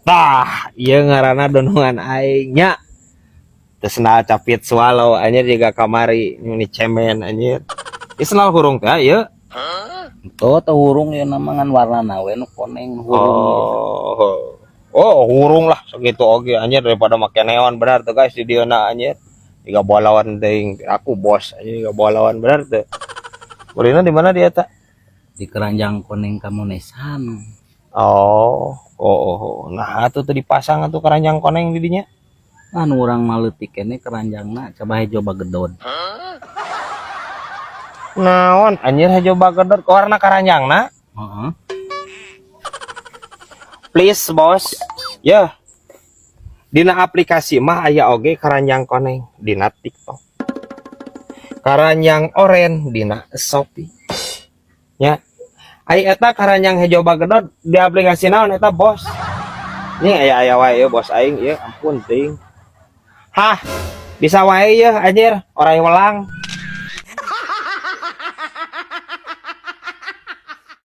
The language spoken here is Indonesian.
Tah, iya ngaranna donongan aing nya. Teu senal capit swallow anjir juga kamari ini cemen anjir. Ieu senal hurung teh ieu. Tuh teu hurung ya namangan warna we nu koneng hurung ieu. Oh. Oh, hurung lah segitu oge anjir daripada make neon benar tuh guys di dieuna anjir. Tiga lawan teuing aku bos anjir tiga lawan benar teh. Kulina di mana dia tak? Di keranjang koneng Kamonesan. Oh, nah atuh teu dipasang atuh keranjang koneng di dinya. Anu urang maleutik keneh keranjangna coba hejo bagedod. Naon anjir hejo bagedot warna keranjangna? Heeh. Please bos. Ya. Dina aplikasi mah aya oge keranjang koneng dina TikTok. Keranjang oren dina Shopee. Ya. Ai eta keranjang hejo bagedot di aplikasi naon eta bos? Ini aya wae ya bos aing ieu ampun ting. Hah, bisa wae ya anjir orang welang.